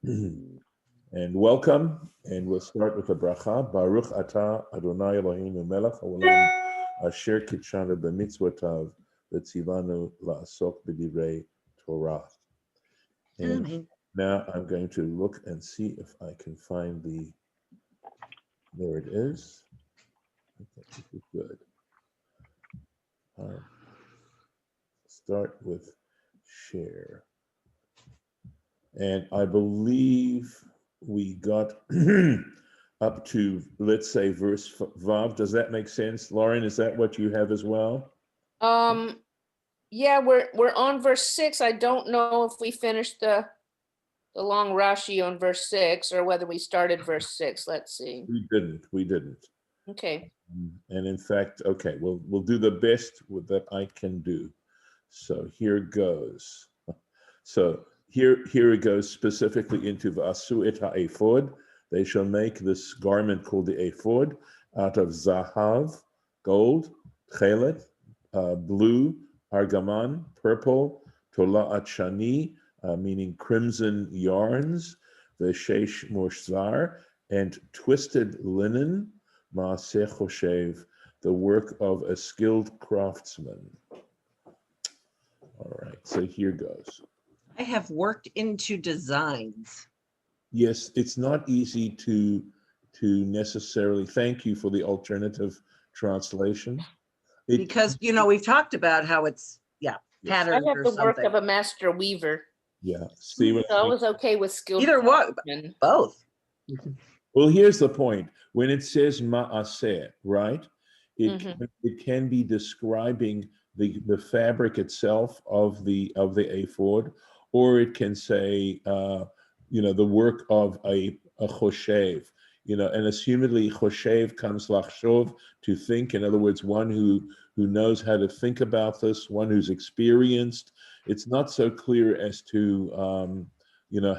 And welcome, and we'll start with the bracha. Baruch atah Adonai Eloheinu melech haolam asher kitshanu b'mitzvotav v'tzivanu la'asok b'divrei Torah. And Amen. now I'm going to look and see if I can find there it is. Okay, this is good. Start with share. And I believe we got up to, let's say, verse Vav. Does that make sense? Lauren, is that what you have as well? Yeah, we're on verse 6. I don't know if we finished the long Rashi on verse 6 or whether we started verse 6. Let's see. We didn't. Okay. And in fact, okay, we'll do the best that I can do. So here goes. So here it goes specifically into V'asu et ha'ephod. They shall make this garment called the ephod out of zahav, gold, chelet, blue, argaman, purple, tola'at shani, meaning crimson yarns, v'sheish moshzar, and twisted linen, ma'aseh choshev, the work of a skilled craftsman. All right, so here goes. I have worked into designs. Yes, it's not easy to necessarily, thank you for the alternative translation. Because, we've talked about how it's, Yes. patterned I have or the work something. of a master weaver. Yeah, see what So I was okay with skilled Either one, craftsman. both. Well, here's the point. When it says ma'aseh, right? Mhm. It can be describing the fabric itself of the ephod, or it can say the work of a choshev, and assumedly choshev comes lachshov, to think. In other words, one who knows how to think about this, one who's experienced. It's not so clear as to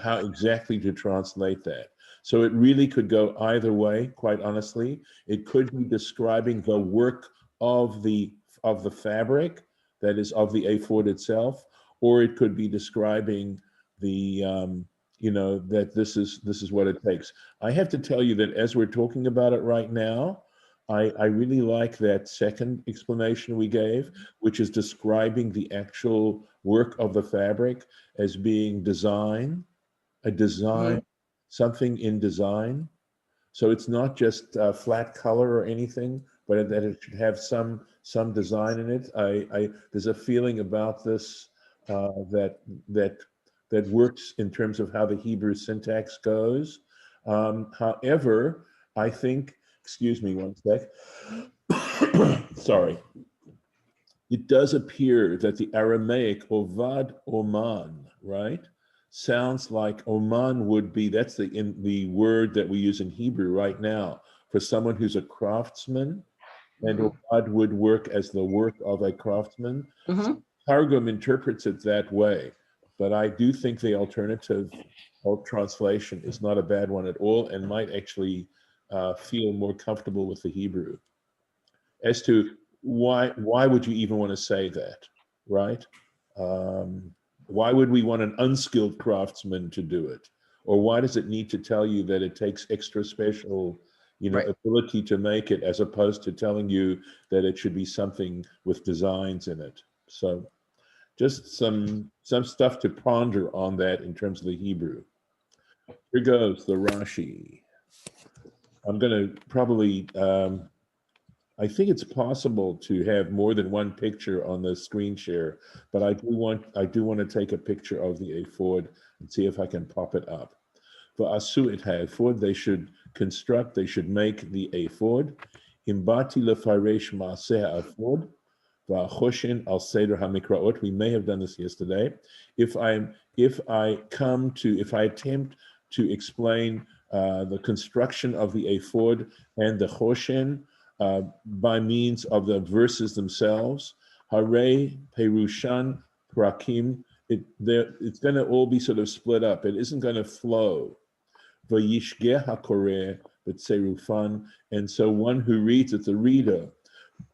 how exactly to translate that. So it really could go either way, quite honestly. It could be describing the work of the fabric, that is, of the ephod itself, or it could be describing the that this is what it takes. I have to tell you that as we're talking about it right now, I really like that second explanation we gave, which is describing the actual work of the fabric as being a design, something in design. So it's not just a flat color or anything, but that it should have some design in it. There's a feeling about this that works in terms of how the Hebrew syntax goes. However, I think, excuse me one sec. Sorry. It does appear that the Aramaic Ovad Oman, right, sounds like Oman would be, that's the word that we use in Hebrew right now for someone who's a craftsman, and Ovad would work as the work of a craftsman. Targum interprets it that way, but I do think the alternative translation is not a bad one at all, and might actually feel more comfortable with the Hebrew. As to why would you even want to say that, right? Why would we want an unskilled craftsman to do it? Or why does it need to tell you that it takes extra special, Right. ability to make it, as opposed to telling you that it should be something with designs in it? So just some stuff to ponder on that in terms of the Hebrew. Here goes the Rashi. I'm going to probably I think it's possible to have more than one picture on the screen share, but I do want to take a picture of the ephod and see if I can pop it up. For asu et ha'ephod, they should make the ephod. Imbati lefaresh ma'aseh ha'ephod, va'choshen al seder hamikraot. We may have done this yesterday. If I attempt to explain the construction of the ephod and the choshen, by means of the verses themselves, Hare, Perushan, Prakim, it's going to all be sort of split up. It isn't going to flow. Vayishgeh HaKoreh, B'tzerufan, and so one who reads it, the reader,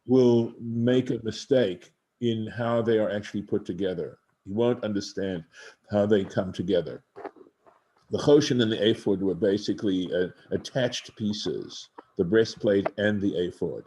will make a mistake in how they are actually put together. He won't understand how they come together. The choshen and the ephod were basically attached pieces, the breastplate and the ephod.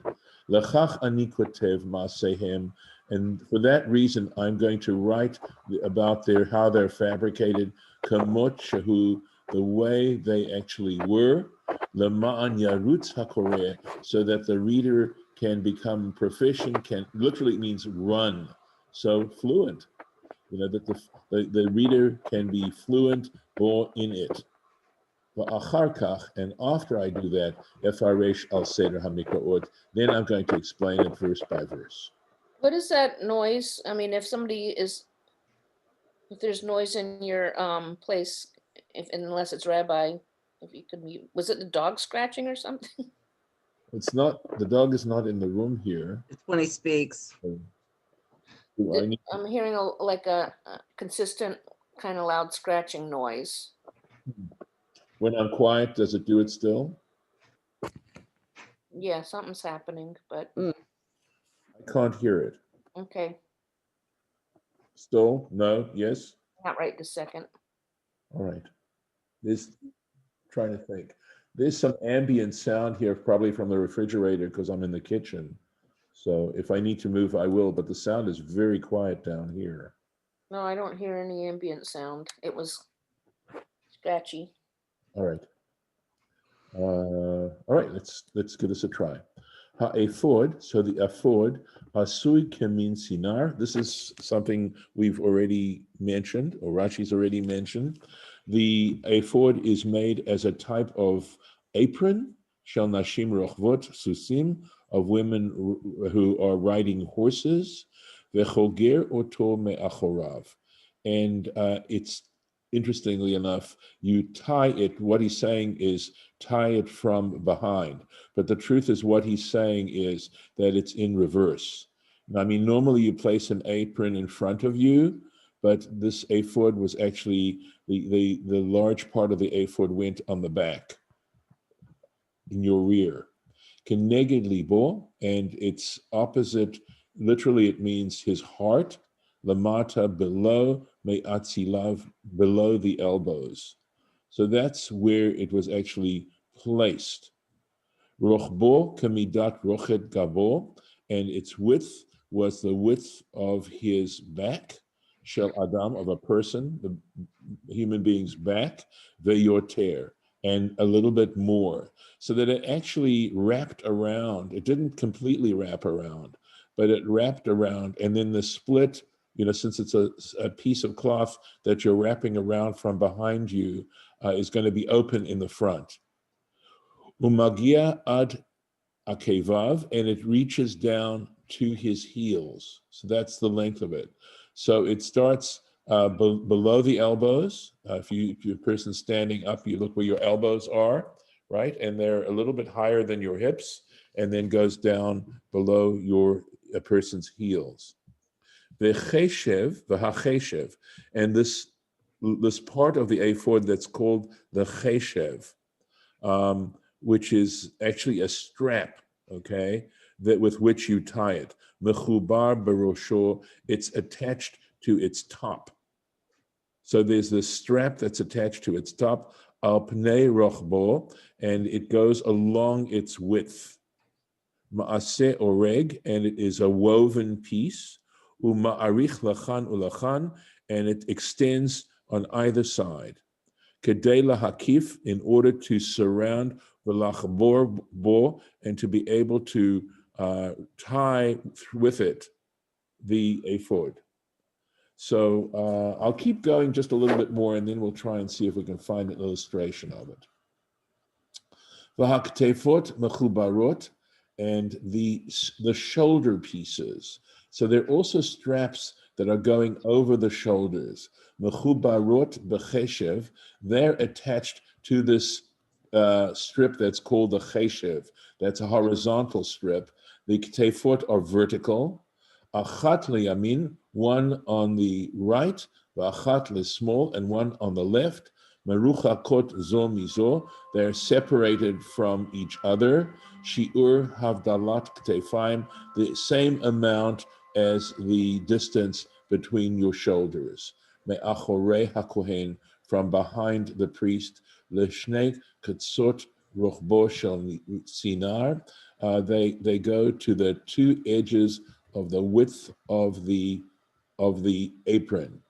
Lechach ani kotev maasehem, and for that reason, I'm going to write about how they're fabricated, kamot shehu, the way they actually were, lema'an yarutz hakoreh, so that the reader can become proficient, literally means run, so fluent. That the reader can be fluent or in it. And after I do that, efaresh al seder hamikroot, then I'm going to explain it verse by verse. What is that noise? I mean, if there's noise in your place, unless it's rabbi, if you could mute, was it the dog scratching or something? It's not, the dog is not in the room here. It's when he speaks. I'm hearing like a consistent kind of loud scratching noise. When I'm quiet, does it do it still? Yeah, something's happening, but I can't hear it. okay, Still? No? Yes? not right this second. All right. Trying to think. There's some ambient sound here, probably from the refrigerator because I'm in the kitchen. So if I need to move, I will, but the sound is very quiet down here. No, I don't hear any ambient sound. It was scratchy. All right. All right, let's give this a try. Ha-ephod, so the ephod, asui kemin sinar. This is something we've already mentioned, or Rashi's already mentioned. The ephod is made as a type of apron, shel nashim rochvot susim, of women who are riding horses, vechoger oto me'achorav. And it's, interestingly enough, you tie it, what he's saying is tie it from behind. But the truth is what he's saying is that it's in reverse. I mean, normally you place an apron in front of you, but this ephod was actually, the large part of the ephod went on the back, in your rear. Keneged libo, and it's opposite, literally it means his heart, lamata, below, me'atzilav, below the elbows. So that's where it was actually placed. Rochbo kamidat rochet gabo, and its width was the width of his back, shel adam, of a person, the human being's back, veyoter, and a little bit more, so that it actually wrapped around. It didn't completely wrap around, but it wrapped around, and then the split, since it's a piece of cloth that you're wrapping around from behind you, is going to be open in the front. Umagia ad akevav, and it reaches down to his heels. So that's the length of it. So it starts below the elbows. If you're a person standing up, you look where your elbows are, right? And they're a little bit higher than your hips, and then goes down below a person's heels. V'cheshev, and this part of the ephod that's called the cheshev, which is actually a strap, okay, with which you tie it. Mechubar barosho, it's attached to its top. So there's this strap that's attached to its top, al pnei rochbo, and it goes along its width. Ma'aseh oreg, and it is a woven piece. Uma'arich lachan ulachan, and it extends on either side. Kedei lahakif, in order to surround v'lachbor bo, and to be able to tie with it the ephod. So I'll keep going just a little bit more, and then we'll try and see if we can find an illustration of it. V'haktefot mechubarot, and the shoulder pieces. So there are also straps that are going over the shoulders. Mechubarot b'cheshev, they're attached to this strip that's called the cheshev. That's a horizontal strip. The ktefot are vertical. Achat liyamin, one on the right, v'achat lismol, and one on the left. Meruchakot zo mizo, they're separated from each other. Shiur havdalat ktefaim, the same amount as the distance between your shoulders. Me'achorei hakohen, from behind the priest. L'shnei katzot rochbo shel sinar. They go to the two edges of the width of the apron.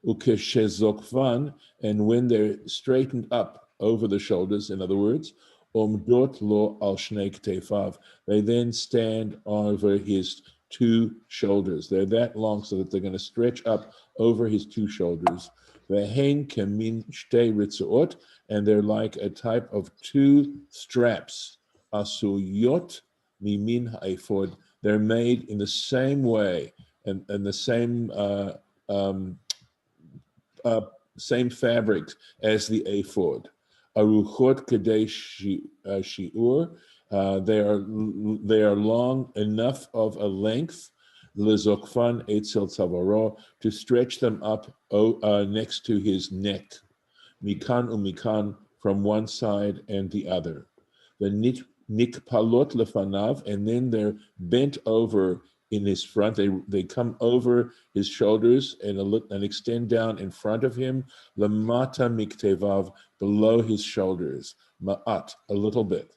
Ukeshezokvan, and when they're straightened up over the shoulders, in other words, omdot lo al shnei ktefav, they then stand over his two shoulders. They're that long so that they're going to stretch up over his two shoulders. Vehein kemin shtei ritzuot, and they're like a type of two straps. Asuyot mimin ha'ephod. They're made in the same way and the same fabric as the ephod. Aruchot kadei shiur. They are long enough of a length, lezokfan etzel tzavaro, to stretch them up next to his neck, mikan umikan, from one side and the other. The nikpalot lefanav, and then they're bent over in his front. They come over his shoulders and extend down in front of him. Lamata miktevav, below his shoulders. Ma'at, a little bit.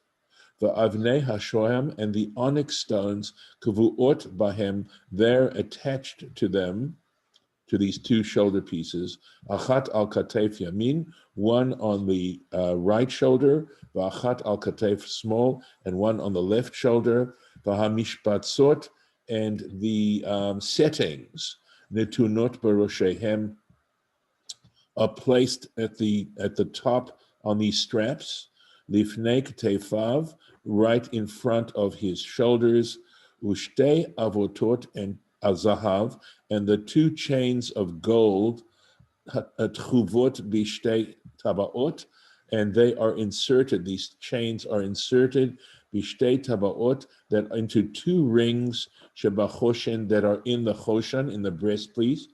The avnei hashoam, and the onyx stones, kavuot bahem, they're attached to them, to these two shoulder pieces. Achat al katef yamin, one on the right shoulder, v'achat al katef small, and one on the left shoulder. V'hamishpatzot, and the settings, netunot baroshehem, are placed at the top on these straps. Lifnei ktefav, right in front of his shoulders. Ushtei avotot and azahav, and the two chains of gold, tchuvot bishtei tabaot, and they are inserted. These chains are inserted bishtei tabaot, that into two rings shebachoshen, that are in the choshen, in the breastpiece.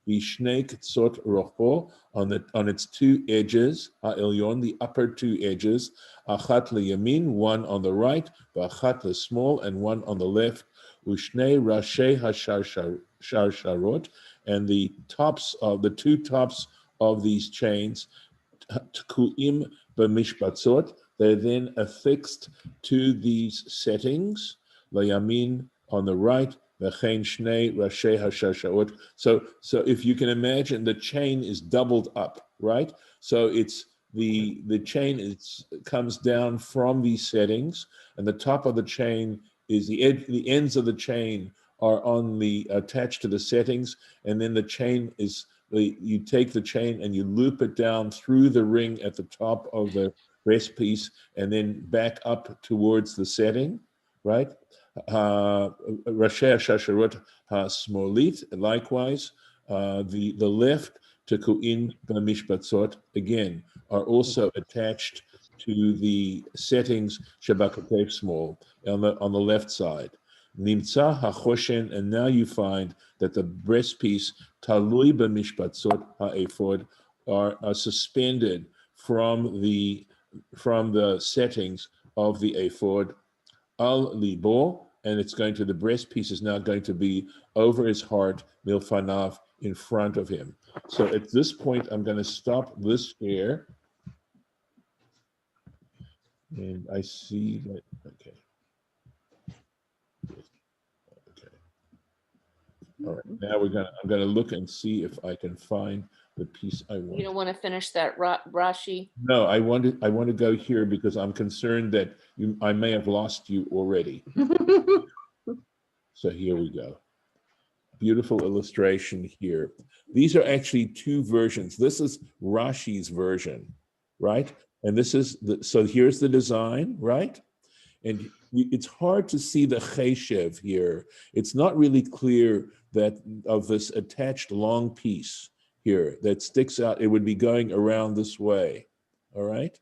Bishnei ktzot rochbo, on its two edges, ha'elyon, the upper two edges, achat leyamin, one on the right, v'achat lesmol, and one on the left. Ushnei Rashi hasharsharot, and the two tops of these chains, tkuim b'mishpatzot, they're then affixed to these settings, layamin, on the right, v'chein shnei Rashi hasharsharot. So if you can imagine, the chain is doubled up, right? So it's the chain comes down from these settings, and the top of the chain is the ends of the chain are attached to the settings, and then the chain you take the chain and you loop it down through the ring at the top of the breast piece, and then back up towards the setting, right? Rashi Shasharot Smolit, likewise, the left Tekuin B'Mishpatzot, again, are also attached to the settings Shabakatef small on the left side. Nimtza hachoshen, and now you find that the breastpiece talui b'mishpatzot ha'ephod are suspended from the settings of the ephod al libo, and the breastpiece is now going to be over his heart, milfanav, in front of him. So at this point, I'm going to stop this here. And I see that, okay. Okay. All right, now I'm gonna look and see if I can find the piece I want. You don't want to finish that Rashi? No, I want to go here because I'm concerned that I may have lost you already. So here we go. Beautiful illustration here. These are actually two versions. This is Rashi's version, right? And this is so here's the design, right? And it's hard to see the cheshev here. It's not really clear that of this attached long piece here that sticks out. It would be going around this way, all right?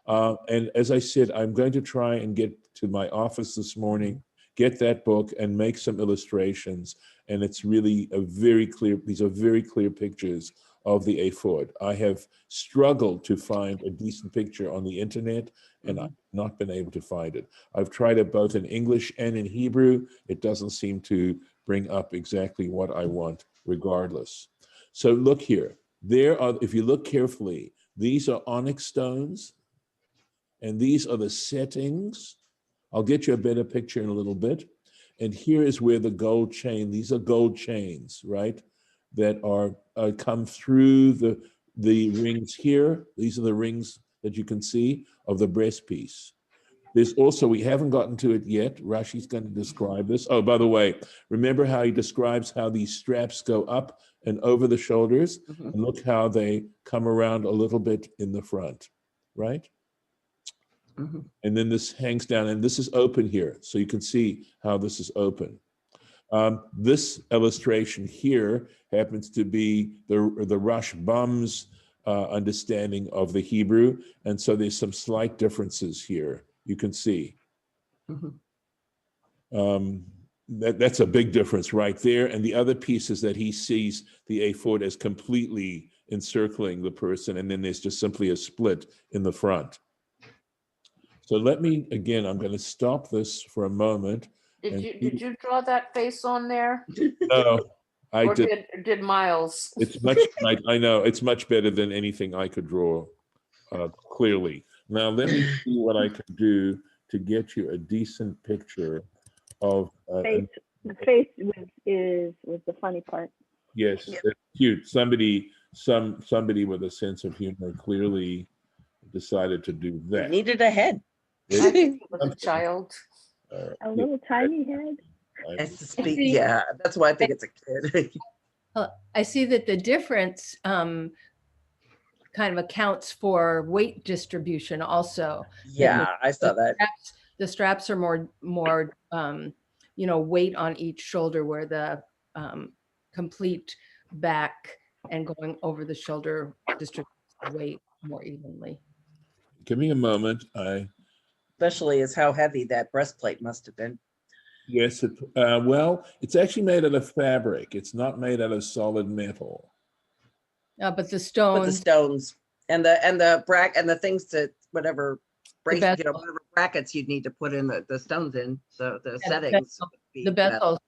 And as I said, I'm going to try and get to my office this morning, get that book and make some illustrations. And it's really these are very clear pictures of the ephod. I have struggled to find a decent picture on the internet, and I've not been able to find it. I've tried it both in English and in Hebrew. It doesn't seem to bring up exactly what I want regardless. So look here. There are, if you look carefully, these are onyx stones, and these are the settings. I'll get you a better picture in a little bit. And here is where the gold chain, these are gold chains, right? That are come through the rings here. These are the rings that you can see of the breastpiece. There's also, we haven't gotten to it yet. Rashi's going to describe this. Oh, by the way, remember how he describes how these straps go up and over the shoulders? Mhm. And look how they come around a little bit in the front, right? Mhm. And then this hangs down, and this is open here. So you can see how this is open. This illustration here happens to be the Rashbam's understanding of the Hebrew. And so there's some slight differences here. You can see. Mhm. That's a big difference right there. And the other piece is that he sees the Ephod as completely encircling the person, and then there's just simply a split in the front. So let me, again, I'm going to stop this for a moment. Did you draw that face on there? No, I Or did. did Miles? It's much, I know, it's much better than anything I could draw, clearly. Now, let me see what I can do to get you a decent picture of. The face was the funny part. Yes, Yep. it's cute. Somebody with a sense of humor clearly decided to do You that. needed a head. I think it was a child. A little tiny head. I suspect, yeah, that's why I think it's a kid. I see that the difference kind of accounts for weight distribution also. Yeah, I saw that. The straps are more weight on each shoulder, where the complete back and going over the shoulder distributes the weight more evenly. Give me a moment. Especially as how heavy that breastplate must have been. Yes, well, it's actually made out of fabric. It's not made out of solid metal. But the With the stones, stones and the things to whatever bezel. whatever brackets you'd need to put in the stones in. So the settings would be the metal.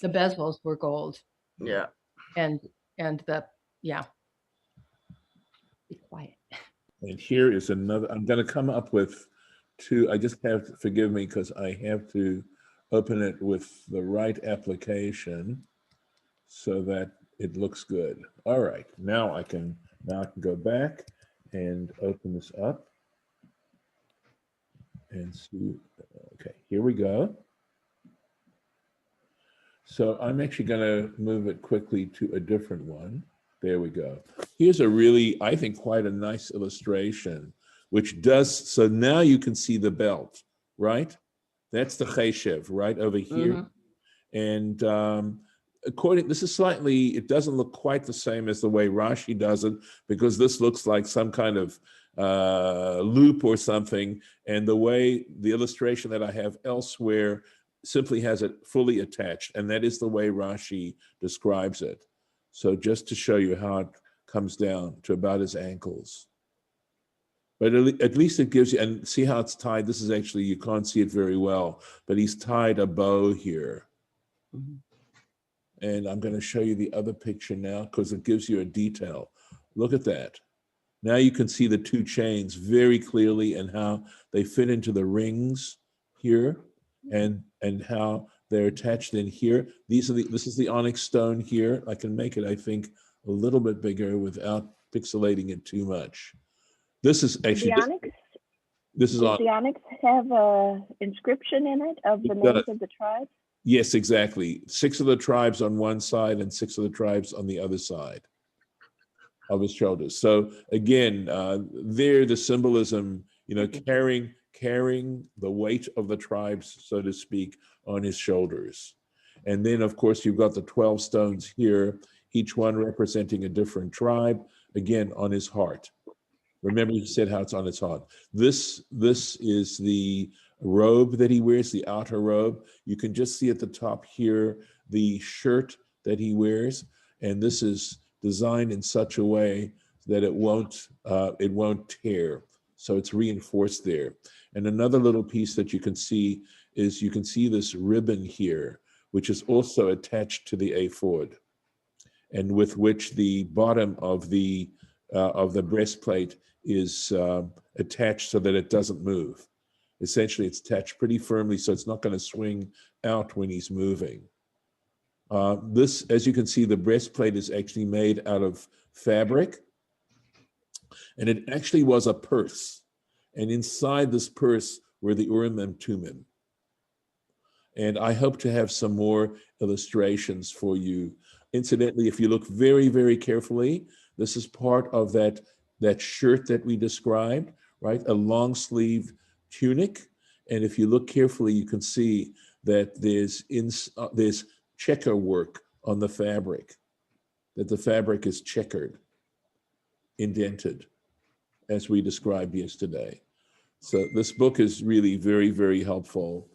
bezels were gold, Yeah. and yeah. Be quiet. And here is another. I'm going to come up with two. I just have to forgive me because I have to open it with the right application so that it looks good. All right, now I can go back and open this up and see. Okay, here we go. So I'm actually going to move it quickly to a different one. There we go. Here's a really, I think, quite a nice illustration, which does, so now you can see the belt, right? That's the cheshev right over here. And this is slightly, it doesn't look quite the same as the way Rashi does it, because this looks like some kind of loop or something. And the way the illustration that I have elsewhere simply has it fully attached. And that is the way Rashi describes it. So just to show you how it comes down to about his ankles. But at least it gives you, and see how it's tied. This is actually, you can't see it very well, but he's tied a bow here. And I'm going to show you the other picture now because it gives you a detail. Look at that. Now you can see the two chains very clearly and how they fit into the rings here and how they're attached in here. This is the onyx stone here. I can make it, I think, a little bit bigger without pixelating it too much. This is actually The onyx. This is Does the onyx have a inscription in it of the names of the tribes? Yes, exactly. 6 of the tribes on one side and 6 of the tribes on the other side of his shoulders. So again, there the symbolism, carrying the weight of the tribes, so to speak, on his shoulders. And then, of course, you've got the 12 stones here, each one representing a different tribe, again, on his heart. Remember, he said how it's on his heart. This is the robe that he wears, the outer robe. You can just see at the top here the shirt that he wears, and this is designed in such a way that it won't tear. So it's reinforced there. And another little piece that you can see is this ribbon here, which is also attached to the ephod. and with which the bottom of the breastplate is attached so that it doesn't move. Essentially, it's attached pretty firmly, so it's not going to swing out when he's moving. This, as you can see, the breastplate is actually made out of fabric, and it actually was a purse. And inside this purse were the Urim and Thummim. And I hope to have some more illustrations for you. Incidentally, if you look very, very carefully, this is part of that shirt that we described, right? A long sleeve tunic. And if you look carefully, you can see that there's checker work on the fabric, that the fabric is checkered, indented, as we described yesterday. So this book is really very, very helpful,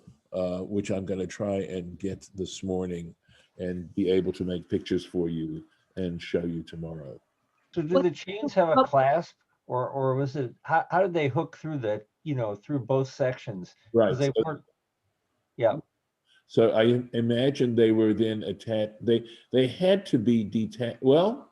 which I'm going to try and get this morning and be able to make pictures for you and show you tomorrow. So do the chains have a clasp, or was it, how did they hook through the, through both sections? Right. 'Cause they weren't, yeah. So I imagine they were then attached. They had to be detached. Well,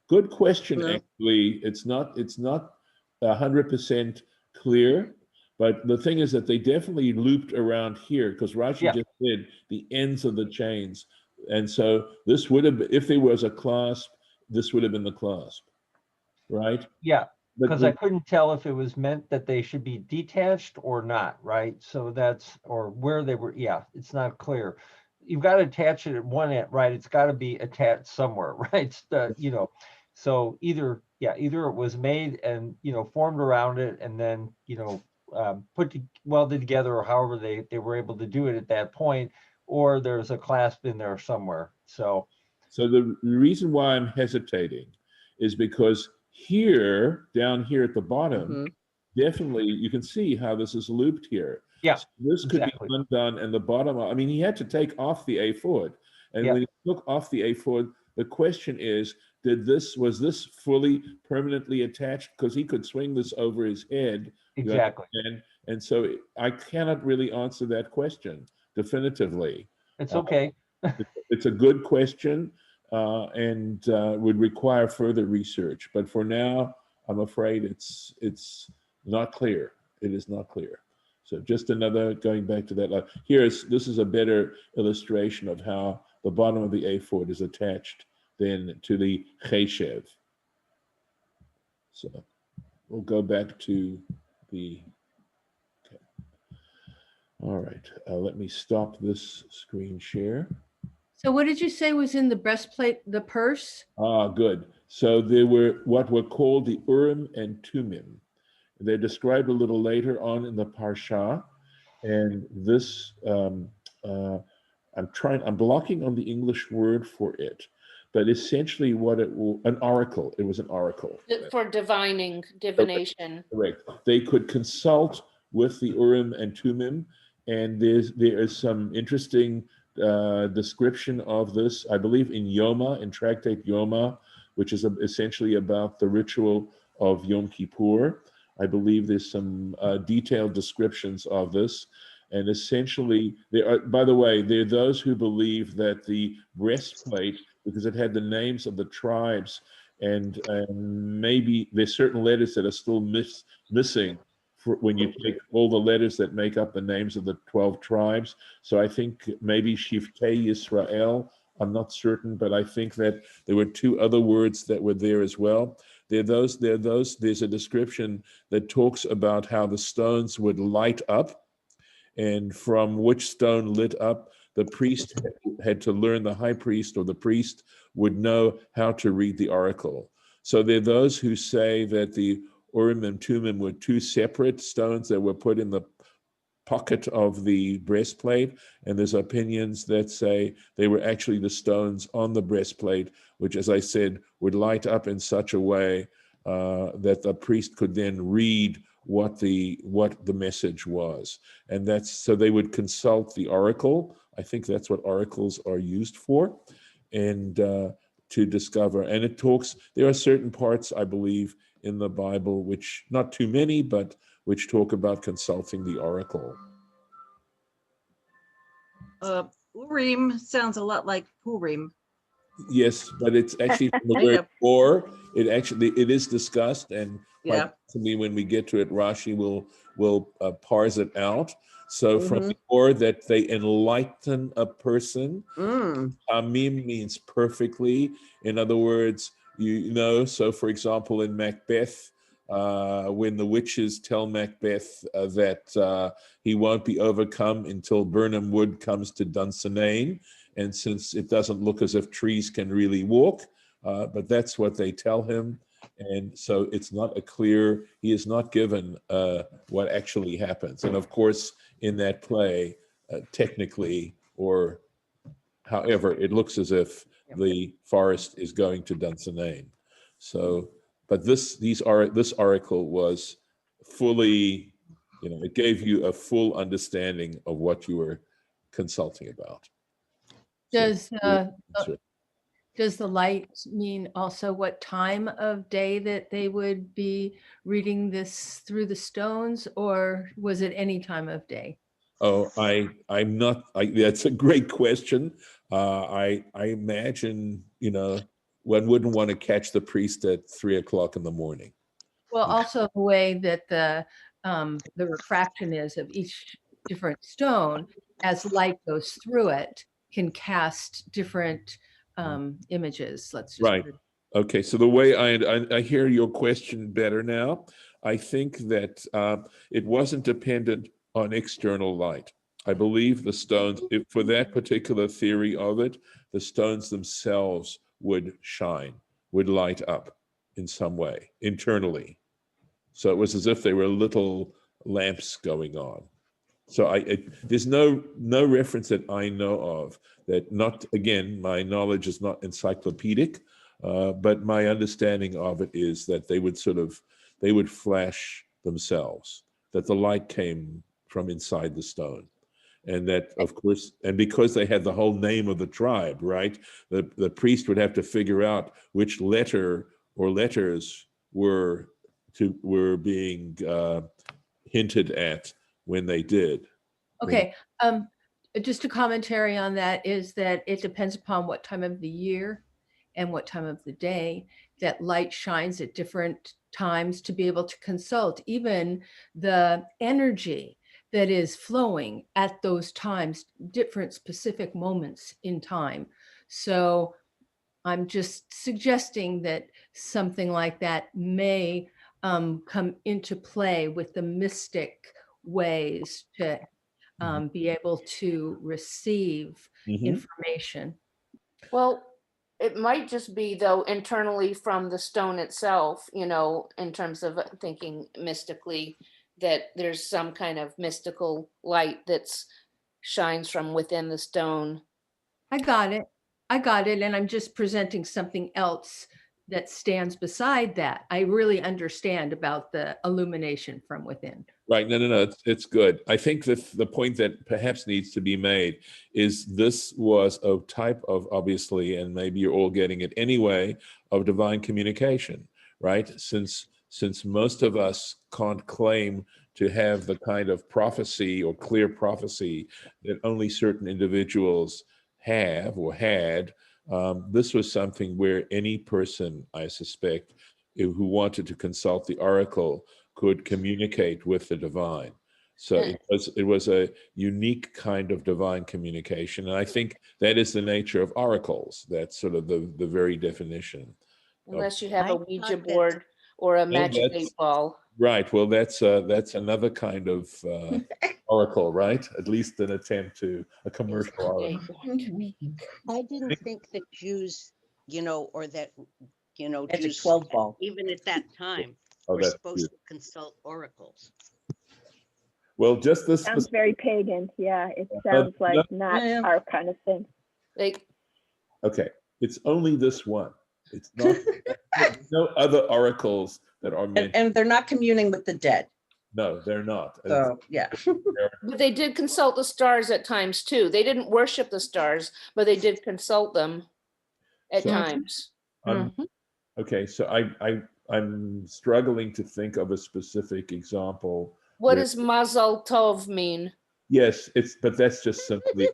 good question. No. Actually, it's not 100% clear. But the thing is that they definitely looped around here, because Rashi Yeah. just said the ends of the chains. And so this would have, if there was a clasp, this would have been the clasp, right? Yeah, But because I couldn't tell if it was meant that they should be detached or not, right? So that's, or where they were, yeah, it's not clear. You've got to attach it at one end, right? It's got to be attached somewhere, right? It's the, so either it was made and, formed around it and then, welded together, or however they were able to do it at that point, or there's a clasp in there somewhere. So the reason why I'm hesitating is because here, down here at the bottom, definitely you can see how this is looped here. Yeah, so this could exactly. be undone, and the bottom, I mean, he had to take off the Ephod. And Yeah. when he took off the Ephod, the question is, was this fully permanently attached? Because he could swing this over his head. Exactly. And so I cannot really answer that question definitively. It's okay. It's a good question, and would require further research. But for now, I'm afraid it's not clear. It is not clear. So just another, going back to that, this is a better illustration of how the bottom of the Ephod is attached then to the cheshev. So we'll go back to the, okay. All right, let me stop this screen share. So what did you say was in the breastplate, the purse? Good. So there were what were called the Urim and Thummim. They're described a little later on in the Parsha. And this, I'm blocking on the English word for it, but essentially an oracle. It was an oracle. For divination. Correct. They could consult with the Urim and Thummim, and there is some interesting description of this, I believe, in Yoma, in Tractate Yoma, which is essentially about the ritual of Yom Kippur. I believe there's some detailed descriptions of this. And essentially, by the way, there are those who believe that the breastplate, because it had the names of the tribes, and maybe there's certain letters that are still missing when you take all the letters that make up the names of the 12 tribes. So I think maybe Shivtei Yisrael, I'm not certain, but I think that there were two other words that were there as well. There's a description that talks about how the stones would light up, and from which stone lit up, the priest had to learn, the high priest or the priest would know how to read the oracle. So there are those who say that the Urim and Thummim were two separate stones that were put in the pocket of the breastplate, and there's opinions that say they were actually the stones on the breastplate, which, as I said, would light up in such a way that the priest could then read what the message was. And that's, so they would consult the oracle. I think that's what oracles are used for, and to discover. And it talks, there are certain parts, I believe, in the Bible, which, not too many, but which talk about consulting the oracle. Urim sounds a lot like Purim. Yes, but it's actually from the There you word go. or. It is discussed, and quite Yeah. possibly when we get to it, Rashi will parse it out. So from Mhm. the or that they enlighten a person. Mm. Tamim means perfectly. In other words, you know, so for example, in Macbeth, when the witches tell Macbeth that he won't be overcome until Birnam Wood comes to Dunsinane, and since it doesn't look as if trees can really walk, but that's what they tell him. And so it's not a clear, he is not given what actually happens. And of course, in that play, technically, or however, it looks as if the forest is going to Dunsinane. So, but this oracle was fully, you know, it gave you a full understanding of what you were consulting about. So, Does the light mean also what time of day that they would be reading this through the stones, or was it any time of day? oh, I'm not. That's a great question. I imagine, you know, one wouldn't want to catch the priest at 3 o'clock in the morning. Well, also the way that the refraction is of each different stone, as light goes through it, can cast different images. Let's just Right. put it. Okay. So the way I hear your question better now, I think that it wasn't dependent on external light. I believe the stones, for that particular theory of it, the stones themselves would shine, would light up in some way internally. So it was as if they were little lamps going on. So there's no reference that I know of that, not, again, my knowledge is not encyclopedic, but my understanding of it is that they would flash themselves, that the light came from inside the stone. And that, of course, and because they had the whole name of the tribe, right? The priest would have to figure out which letter or letters were being hinted at when they did. Okay. Just a commentary on that is that it depends upon what time of the year and what time of the day that light shines at different times to be able to consult even the energy that is flowing at those times, different specific moments in time. So I'm just suggesting that something like that may come into play with the mystic ways to be able to receive information. Well, it might just be though internally from the stone itself, you know, in terms of thinking mystically, that there's some kind of mystical light that's shines from within the stone. I got it. I got it. And I'm just presenting something else that stands beside that. I really understand about the illumination from within. Right. No. It's good. I think that the point that perhaps needs to be made is this was a type of, obviously, and maybe you're all getting it anyway, of divine communication, right? Since most of us can't claim to have the kind of prophecy or clear prophecy that only certain individuals have or had, this was something where any person, I suspect, who wanted to consult the oracle could communicate with the divine. So it was a unique kind of divine communication. And I think that is the nature of oracles. That's sort of the very definition. Unless you have a I Ouija thought that- board or a magic that's- 8-ball. Right. Well, that's another kind of oracle, right? At least an attempt to a commercial oracle. I didn't think that Jews, or that, Magic Jews, 12 ball. even at that time, Oh, were that's supposed good. to consult oracles. Well, just this. Sounds very pagan. Yeah, it Yeah. sounds like not Yeah. our kind of thing. Like, Okay, it's only this one. It's not. There's no other oracles that are meant. And they're not communing with the dead. No, they're not. So, yeah. but they did consult the stars at times too. They didn't worship the stars, but they did consult them at So- times. Okay, so I'm struggling to think of a specific example. What where- does Mazal Tov mean? Yes, but that's just simply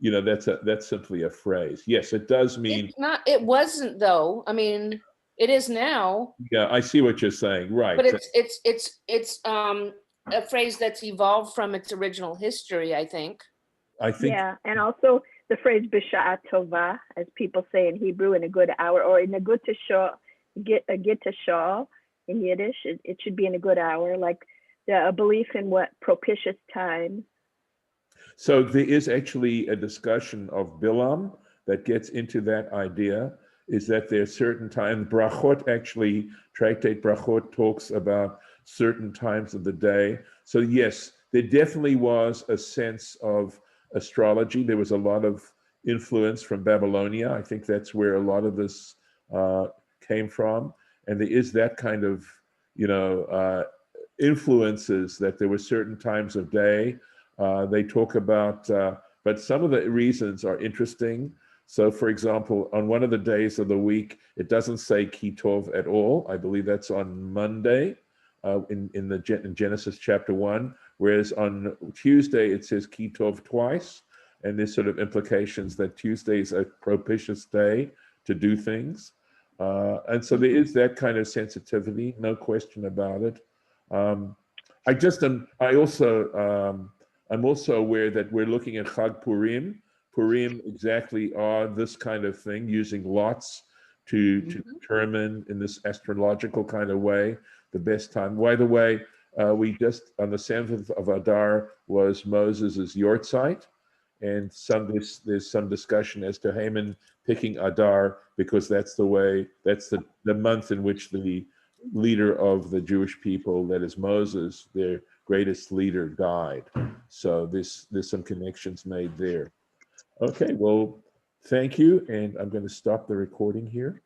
you know, that's simply a phrase. Yes, it does mean. It's not, it wasn't though. I mean, it is now, Yeah, I see what you're saying. Right. but it's a phrase that's evolved from its original history, I think. I think. Yeah, and also the phrase "b'sha'a tova," as people say in Hebrew, in a good hour, or in a good to show, get to show in Yiddish. It should be in a good hour, like a belief in what propitious time. So there is actually a discussion of Bilam that gets into that idea, is that there are certain times, Brachot actually, Tractate Brachot talks about certain times of the day. So yes, there definitely was a sense of astrology. There was a lot of influence from Babylonia. I think that's where a lot of this came from. And there is that kind of, you know, influences, that there were certain times of day. They talk about, but some of the reasons are interesting. So for example, on one of the days of the week, it doesn't say Kitov at all. I believe that's on Monday in Genesis chapter 1, whereas on Tuesday, it says Kitov twice. And there's sort of implications that Tuesday is a propitious day to do things. And so there is that kind of sensitivity, no question about it. I'm also aware that we're looking at Chag Purim. Purim exactly are this kind of thing, using lots to determine in this astrological kind of way the best time. By the way, we just on the 7th of Adar was Moses's Yortzeit, and there's some discussion as to Haman picking Adar because that's the month in which the leader of the Jewish people, that is Moses, their greatest leader, died. So there's some connections made there. Okay, well, thank you, and I'm going to stop the recording here.